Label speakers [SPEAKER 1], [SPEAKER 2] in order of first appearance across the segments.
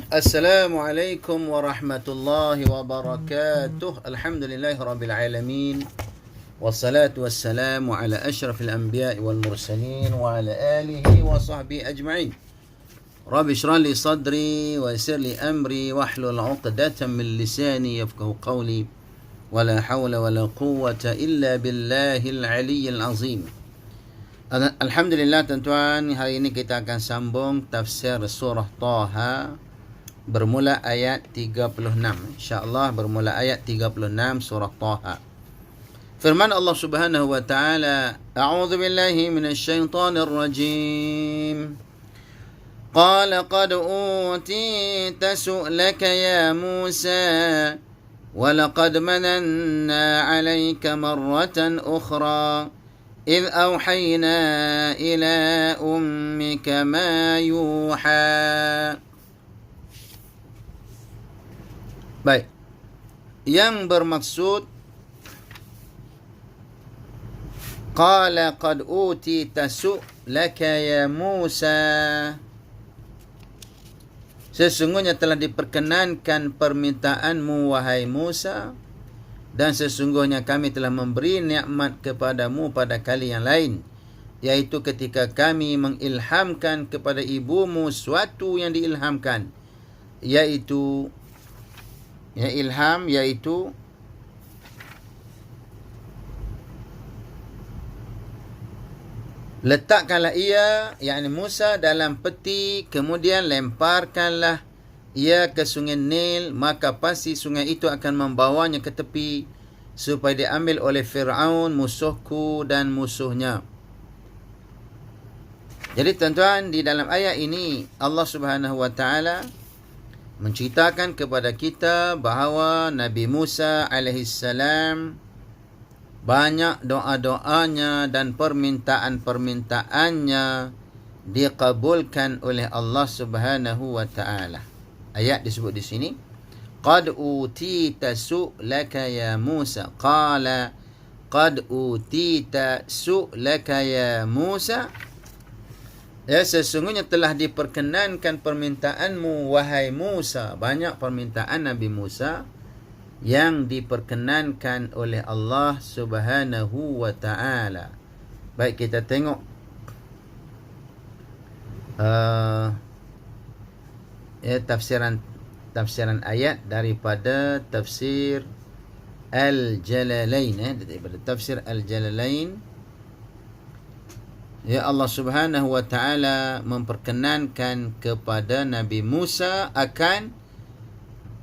[SPEAKER 1] Assalamualaikum warahmatullahi wabarakatuh. Alhamdulillahi rabbil alamin. Wassalatu wassalamu ala asyrafil anbiya'i wal mursalin wa ala alihi wa sahbihi ajma'in. Rabbi shrah li sadri wa yassir li amri wahlul 'uqdatam min lisani yafqahu qawli. Wala hawla wala quwwata illa billahil aliyyil azim. Alhamdulillah tuan-tuan, hari ini kita akan sambung tafsir surah Taha bermula ayat 36. InsyaAllah bermula ayat 36 surah Taha. Firman Allah Subhanahu wa taala, A'udzu billahi minasy syaithanir rajim. Qala qad utita su'laka ya Musa wa laqad mananna 'alayka marratan ukhra إذ أوحينا إلى أمك ما يوحى. Baik. Yang bermaksud Qala qad utita su'laka ya Musa. Sesungguhnya telah diperkenankan permintaanmu wahai Musa, dan sesungguhnya kami telah memberi nikmat kepadamu pada kali yang lain, yaitu ketika kami mengilhamkan kepada ibumu suatu yang diilhamkan, yaitu ilham, yaitu letakkanlah ia, yakni Musa, dalam peti, kemudian lemparkanlah ia ke sungai Nil, maka pasti sungai itu akan membawanya ke tepi supaya diambil oleh Fir'aun musuhku dan musuhnya. Jadi tuan-tuan, di dalam ayat ini Allah Subhanahu wa taala menceritakan kepada kita bahawa Nabi Musa alaihissalam banyak doa-doanya dan permintaan-permintaannya dikabulkan oleh Allah Subhanahu wa taala. Ayat disebut di sini, qad utita su'laka ya Musa. Qala qad utita su'laka ya Musa. Ya, sesungguhnya telah diperkenankan permintaanmu wahai Musa. Banyak permintaan Nabi Musa yang diperkenankan oleh Allah Subhanahu wa taala. Baik, kita tengok tafsiran ayat daripada tafsir Al-Jalalain, daripada tafsir Al-Jalalain. Ya, Allah Subhanahu wa taala memperkenankan kepada Nabi Musa akan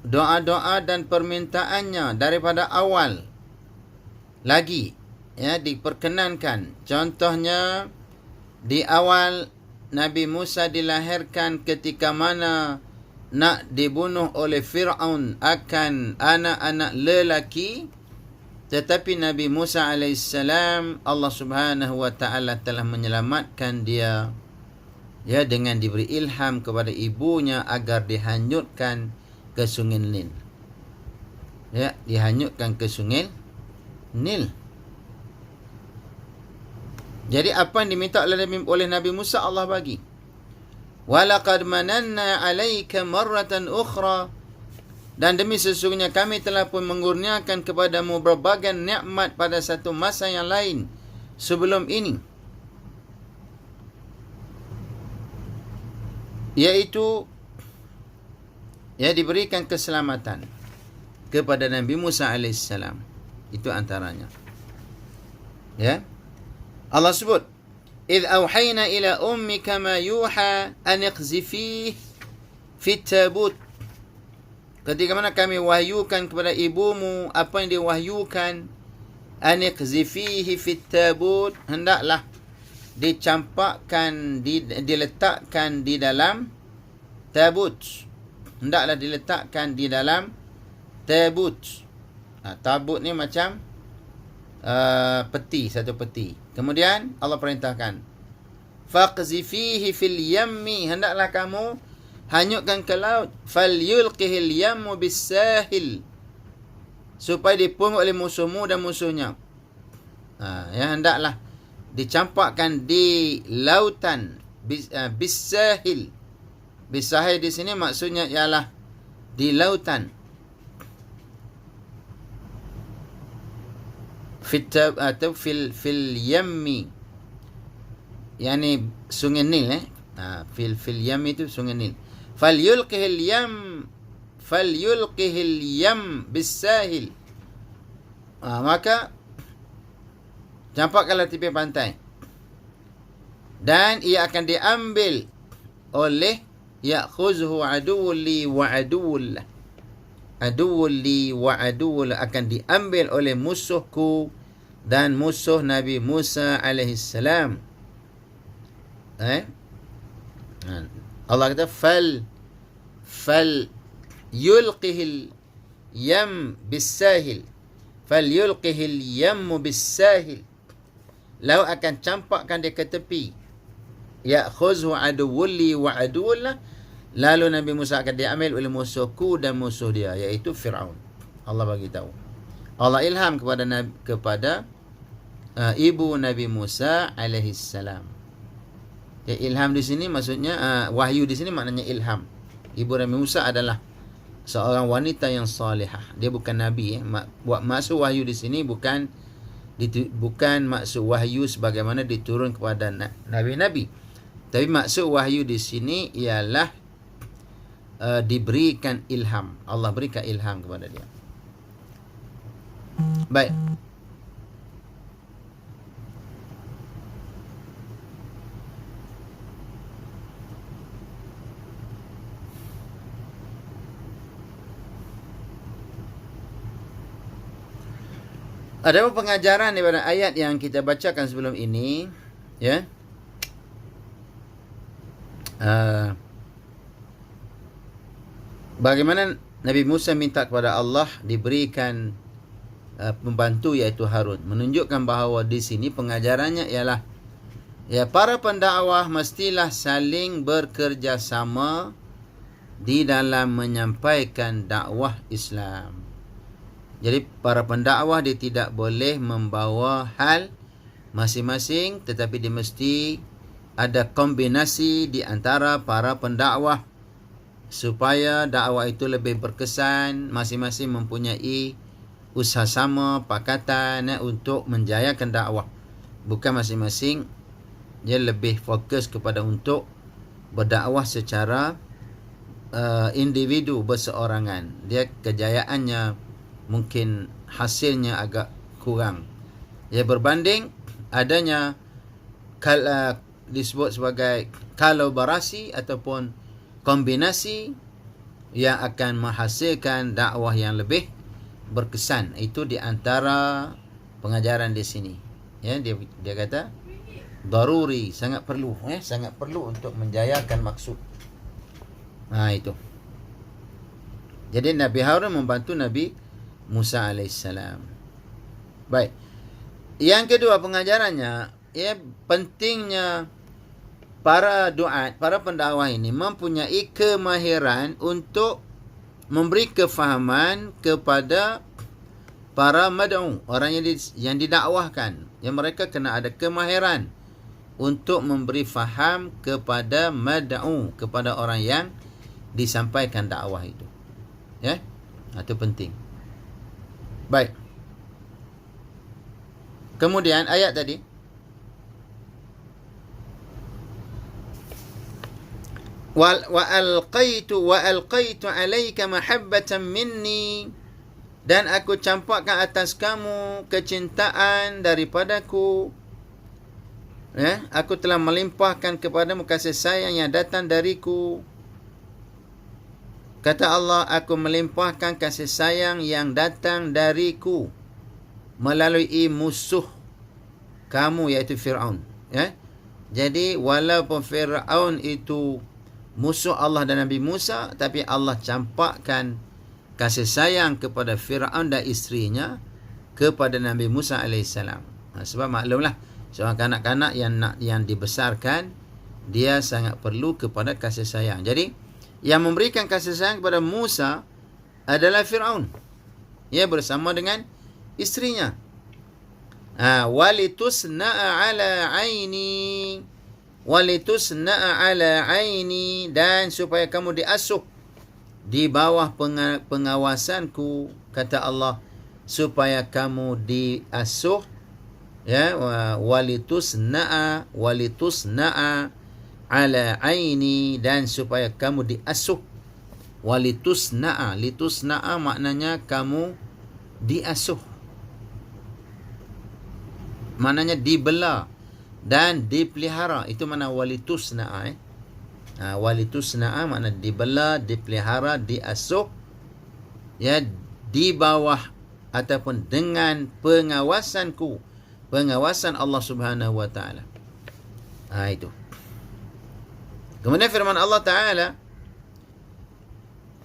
[SPEAKER 1] doa-doa dan permintaannya daripada awal lagi, ya, diperkenankan. Contohnya di awal Nabi Musa dilahirkan ketika mana nak dibunuh oleh Fir'aun akan anak-anak lelaki, tetapi Nabi Musa alaihissalam, Allah Subhanahu wa taala telah menyelamatkan dia, ya, dengan diberi ilham kepada ibunya agar dihanyutkan ke sungai Nil. Ya, dihanyutkan ke sungai Nil. Jadi apa yang diminta oleh Nabi Musa Allah bagi. Walaqad mananna 'alaika marratan ukhra, dan demi sesungguhnya kami telah pun mengurniakan kepadamu berbagai nikmat pada satu masa yang lain sebelum ini, yaitu, ya, diberikan keselamatan kepada Nabi Musa alaihissalam. Itu antaranya. Ya, Allah sebut, إذ أوحينا إلى أمك ما يوحى أن اقذفيه في التابوت. Ketika mana kami wahyukan kepada ibumu apa yang diwahyukan, أن اقذفيه في التابوت, hendaklah dicampakkan, diletakkan di dalam tabut. Hendaklah diletakkan di dalam tabut. Tabut ni macam peti, satu peti. Kemudian Allah perintahkan, faqzifihi fil yammi, hendaklah kamu hanyutkan ke laut, falyulqihil yammu bisahil, supaya dipungut oleh musuhmu dan musuhnya. Ya, hendaklah dicampakkan di lautan bisahil, Bisahil di sini maksudnya ialah di lautan. Atau fil yammi. Yani sungai Nil fil yam itu sungai Nil. Falyulqihil yam bisahil. Maka campakkanlah tepi pantai. Dan ia akan diambil oleh ya'khuzhu aduwwun li wa aduwwun lah. Aduwwun li wa aduwwun akan diambil oleh musuhku dan musuh Nabi Musa alaihissalam. Allah kata fal yulqihil yam bisahil. Fal yulqihil yammu bisahil. Laut akan campakkan dia ke tepi. Ya'khuzhu aduwwun li wa aduwwun lah. Lalu Nabi Musa akan diambil oleh musuhku dan musuh dia, iaitu Fir'aun. Allah bagi tahu. Allah ilham kepada ibu Nabi Musa alaihissalam. Ilham di sini maksudnya wahyu di sini maknanya ilham. Ibu Nabi Musa adalah seorang wanita yang salihah. Dia bukan nabi. Maksud wahyu di sini bukan maksud wahyu sebagaimana diturun kepada nabi-nabi. Tapi maksud wahyu di sini ialah diberikan ilham. Allah berikan ilham kepada dia. Baik. Ada pengajaran daripada ayat yang kita bacakan sebelum ini, ya. Bagaimana Nabi Musa minta kepada Allah diberikan pembantu iaitu Harun, menunjukkan bahawa di sini pengajarannya ialah para pendakwah mestilah saling bekerjasama di dalam menyampaikan dakwah Islam. Jadi para pendakwah dia tidak boleh membawa hal masing-masing, tetapi dia mesti ada kombinasi di antara para pendakwah supaya dakwah itu lebih berkesan, masing-masing mempunyai usaha sama, pakatan untuk menjayakan dakwah. Bukan masing-masing dia lebih fokus kepada untuk berdakwah secara individu berseorangan. Dia kejayaannya mungkin hasilnya agak kurang. Ya, berbanding adanya disebut sebagai kolaborasi ataupun kombinasi yang akan menghasilkan dakwah yang lebih berkesan. Itu di antara pengajaran di sini. Ya, dia kata daruri, sangat perlu, sangat perlu untuk menjayakan maksud. Itu. Jadi Nabi Harun membantu Nabi Musa alaihissalam. Baik. Yang kedua pengajarannya, pentingnya para duat, para pendakwah ini mempunyai kemahiran untuk memberi kefahaman kepada para mad'u, orang yang didakwahkan. Yang mereka kena ada kemahiran untuk memberi faham kepada mad'u, kepada orang yang disampaikan dakwah itu. Ya, itu penting. Baik. Kemudian ayat tadi. Wa alqaitu alayka mahabbatan minni, dan aku campakkan atas kamu kecintaan daripadaku. Ya, aku telah melimpahkan kepadamu kasih sayang yang datang dariku. Kata Allah, aku melimpahkan kasih sayang yang datang dariku melalui musuh kamu iaitu Fir'aun. Ya? Jadi walaupun Fir'aun itu musuh Allah dan Nabi Musa, tapi Allah campakkan kasih sayang kepada Fir'aun dan isterinya kepada Nabi Musa alaihissalam. Sebab maklumlah, seorang kanak-kanak yang dibesarkan, dia sangat perlu kepada kasih sayang. Jadi yang memberikan kasih sayang kepada Musa adalah Fir'aun. Ya, bersama dengan isterinya. Walitusna'a ala aini, walitusna'a ala aini, dan supaya kamu diasuh di bawah pengawasanku, kata Allah, supaya kamu diasuh, ya, walitusna'a ala aini, dan supaya kamu diasuh. Litusna'a maknanya kamu diasuh, maknanya dibela dan dipelihara. Itu makna walitusna'a. Walitusna'a makna dibela, dipelihara, diasuh, ya, di bawah ataupun dengan pengawasanku, pengawasan Allah Subhanahu wa taala. Itu. Kemudian firman Allah taala,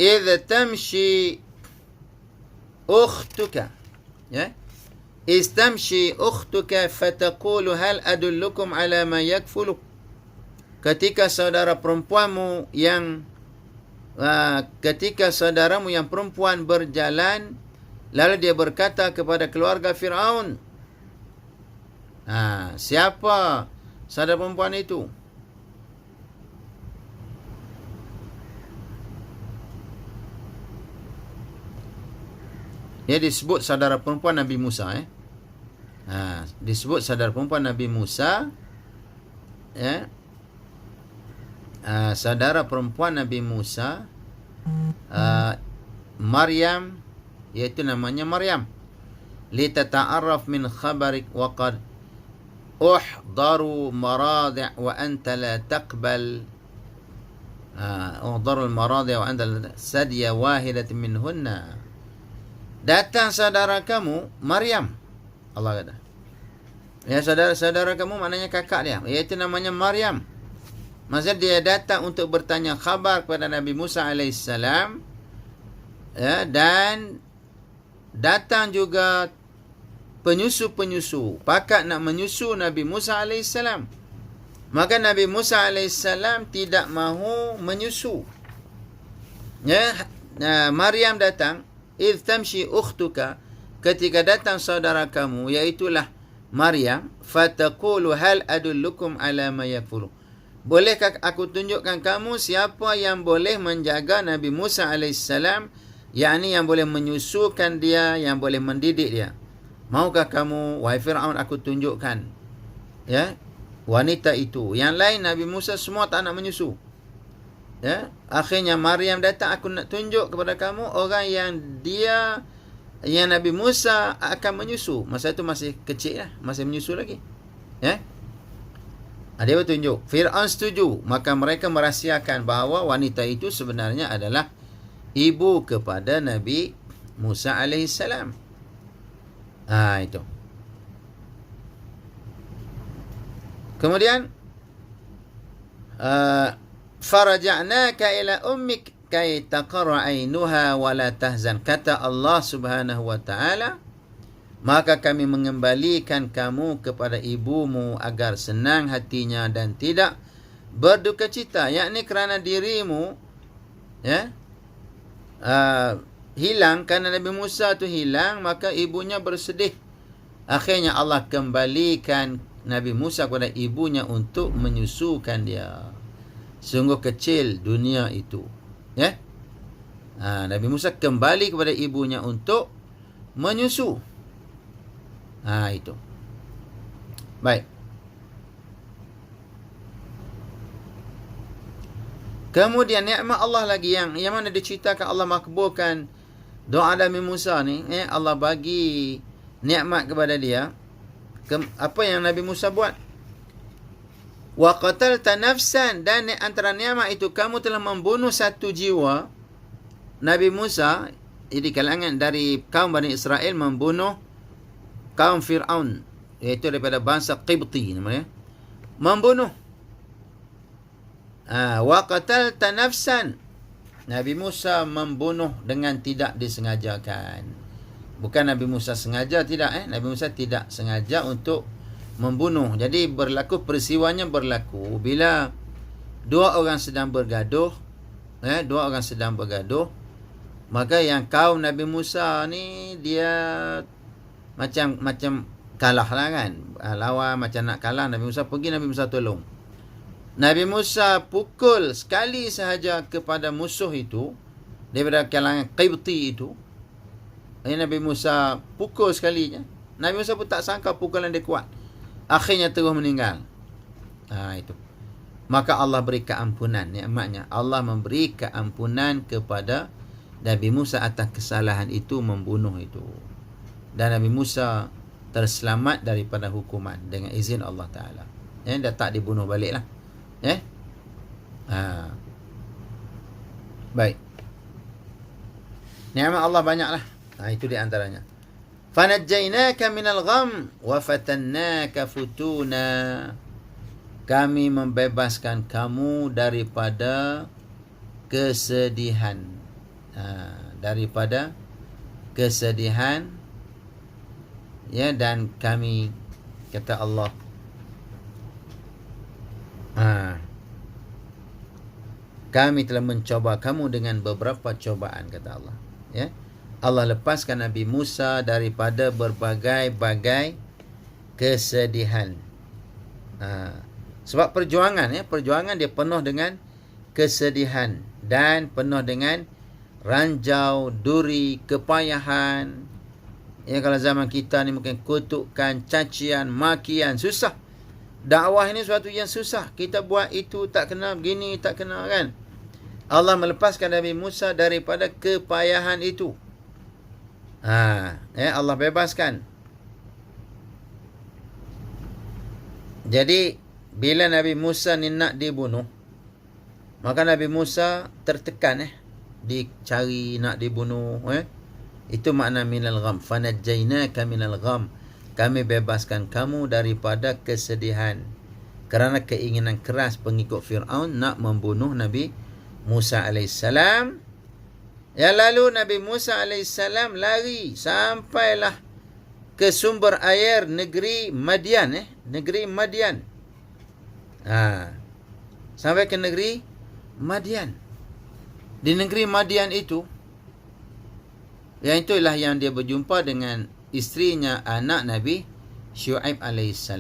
[SPEAKER 1] idh tamshi ukhtuka, ya, istamshi ukhtuka fataqulu hal adullukum ala ma yakfulu. Ketika saudara perempuanmu yang ketika saudaramu yang perempuan berjalan, lalu dia berkata kepada keluarga Firaun, siapa saudara perempuan itu? Dia disebut saudara perempuan Nabi Musa. Disebut saudara perempuan Nabi Musa, ya. Saudara perempuan Nabi Musa, Maryam, iaitu namanya Maryam. Litata'arraf min khabarik wa qad uhdaru maradi' wa anta la taqbal. Uhdaru maradi' wa anta la sadya wahidatin minhunna. Datang saudara kamu Maryam, Allah kata. Ya, saudara kamu maknanya kakak dia, iaitu namanya Maryam. Maksudnya dia datang untuk bertanya khabar kepada Nabi Musa alaihissalam, ya, dan datang juga penyusu-penyusu, pakat nak menyusu Nabi Musa alaihissalam. Maka Nabi Musa alaihissalam tidak mahu menyusu. Ya, Maryam datang, idh tamshi ukhtuka, ketika datang saudara kamu, iaitulah Maryam, fataqulu hal adullukum ala ma yakfulu. Bolehkah aku tunjukkan kamu siapa yang boleh menjaga Nabi Musa alaihissalam, yakni yang boleh menyusukan dia, yang boleh mendidik dia. Maukah kamu, wahai Fir'aun, aku tunjukkan, ya, wanita itu? Yang lain Nabi Musa semua tak nak menyusu. Ya, akhirnya Maryam datang, aku nak tunjuk kepada kamu orang yang Nabi Musa akan menyusu. Masa itu masih kecil lah, masih menyusu lagi. Ya. Dia bertunjuk. Fir'aun setuju. Maka mereka merahsiakan bahawa wanita itu sebenarnya adalah ibu kepada Nabi Musa alaihissalam. Itu. Kemudian faraja'naka ila ummik kay taqarra 'ainuha wa la tahzan. Kata Allah Subhanahu wa taala, maka kami mengembalikan kamu kepada ibumu agar senang hatinya dan tidak berduka cita, yakni kerana dirimu, ya, hilang, kerana Nabi Musa tu hilang, maka ibunya bersedih. Akhirnya Allah kembalikan Nabi Musa kepada ibunya untuk menyusukan dia. Sungguh kecil dunia itu, ya. Nabi Musa kembali kepada ibunya untuk menyusu. Itu. Baik. Kemudian nikmat Allah lagi yang mana diceritakan Allah makbulkan doa Nabi Musa ni, Allah bagi nikmat kepada dia. Apa yang Nabi Musa buat? Wa qatalta nafsan, dan antara nikmat itu kamu telah membunuh satu jiwa. Nabi Musa di kalangan dari kaum Bani Israel membunuh kaum Fir'aun, iaitu daripada bangsa Qibti namanya, membunuh. Wa qatalta nafsan, Nabi Musa membunuh dengan tidak disengajakan. Bukan Nabi Musa sengaja, tidak. Nabi Musa tidak sengaja untuk membunuh. Jadi peristiwanya berlaku bila dua orang sedang bergaduh. Maka yang kaum Nabi Musa ni dia macam kalah lah kan. Lawan macam nak kalah, Nabi Musa pergi, Nabi Musa tolong. Nabi Musa pukul sekali sahaja kepada musuh itu daripada kalangan Qibti itu. Nabi Musa pukul sekali je. Nabi Musa pun tak sangka pukulan dia kuat. Akhirnya terus meninggal. Itu. Maka Allah beri keampunan. Nikmatnya Allah memberi keampunan kepada Nabi Musa atas kesalahan itu, membunuh itu. Dan Nabi Musa terselamat daripada hukuman dengan izin Allah Ta'ala. Dia tak dibunuh balik lah. Baik. Nikmat Allah banyak lah. Itu di antaranya. Fanajjaynaka minal gham wa fatannaka futuna. Kami membebaskan kamu daripada kesedihan. Daripada kesedihan. Ya, dan kami, kata Allah, kami telah mencoba kamu dengan beberapa cobaan, kata Allah. Ya, Allah lepaskan Nabi Musa daripada berbagai-bagai kesedihan. Sebab perjuangan, perjuangan dia penuh dengan kesedihan dan penuh dengan ranjau, duri, kepayahan. Kalau zaman kita ni mungkin kutukan, cacian, makian, susah. Dakwah ini suatu yang susah. Kita buat itu tak kena, begini tak kena, kan. Allah melepaskan Nabi Musa daripada kepayahan itu. Allah bebaskan. Jadi bila Nabi Musa ni nak dibunuh, maka Nabi Musa tertekan, dicari nak dibunuh. Itu makna minal gham. Fanajjaynaka minal gham. Kami bebaskan kamu daripada kesedihan. Kerana keinginan keras pengikut Fir'aun nak membunuh Nabi Musa AS. Lalu Nabi Musa AS lari sampailah ke sumber air negeri Madian. Negeri Madian. Sampai ke negeri Madian. Di negeri Madian itu, yang itulah yang dia berjumpa dengan isterinya, anak Nabi Syuaib AS.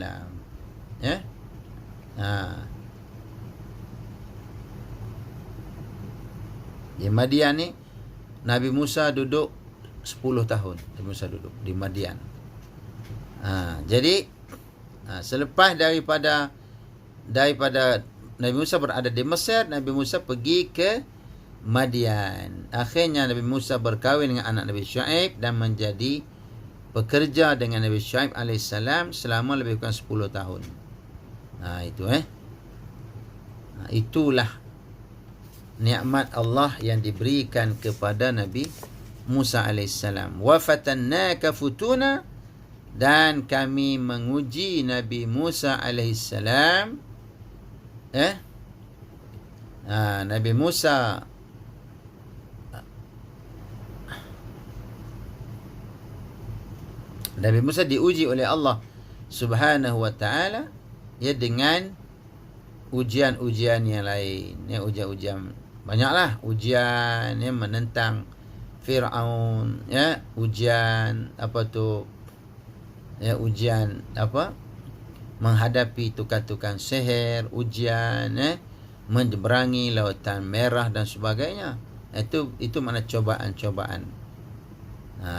[SPEAKER 1] Di Madian ni Nabi Musa duduk 10 tahun. Nabi Musa duduk di Madian. Jadi selepas daripada Nabi Musa berada di Mesir, Nabi Musa pergi ke Madian. Akhirnya Nabi Musa berkahwin dengan anak Nabi Syuaib dan menjadi pekerja dengan Nabi Syuaib AS selama lebih kurang 10 tahun. Itulah nikmat Allah yang diberikan kepada Nabi Musa AS. Wa fatannaka futuna. Dan kami menguji Nabi Musa AS. Nabi Musa diuji oleh Allah Subhanahu wa ta'ala dengan ujian-ujian yang lain. Ujian-ujian banyaklah. Ujian menentang Fir'aun, ujian ujian menghadapi tukang-tukang sihir, ujian menyeberangi lautan merah dan sebagainya. Itu mana cobaan-cobaan.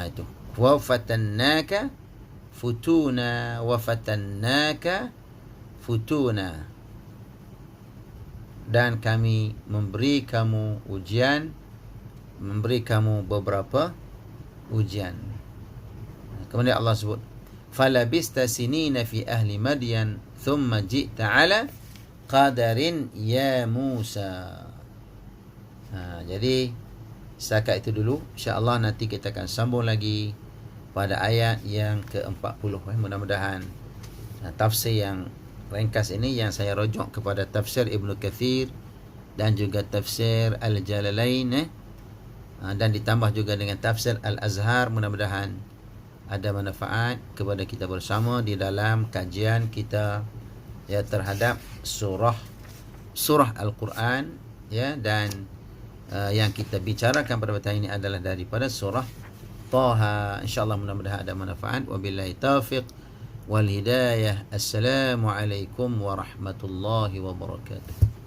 [SPEAKER 1] Itu wa fatannaka futuna, wa fatannaka futuna. Dan kami memberi kamu ujian, memberi kamu beberapa ujian. Kemudian Allah sebut, falabista sinina fi ahli Madyan thumma ji'ta ala qadarin ya Musa. Jadi setakat itu dulu. InsyaAllah nanti kita akan sambung lagi pada ayat yang ke-40. Mudah-mudahan tafsir yang ringkas ini yang saya rujuk kepada tafsir Ibnu Kathir dan juga tafsir Al-Jalalain, dan ditambah juga dengan tafsir Al-Azhar. Mudah-mudahan ada manfaat kepada kita bersama di dalam kajian kita terhadap surah Al-Quran, dan yang kita bicarakan pada petang ini adalah daripada surah Taha. InsyaAllah mudah-mudahan ada manfaat. Wabillahi taufiq wal hidayah. Assalamualaikum warahmatullahi wabarakatuh.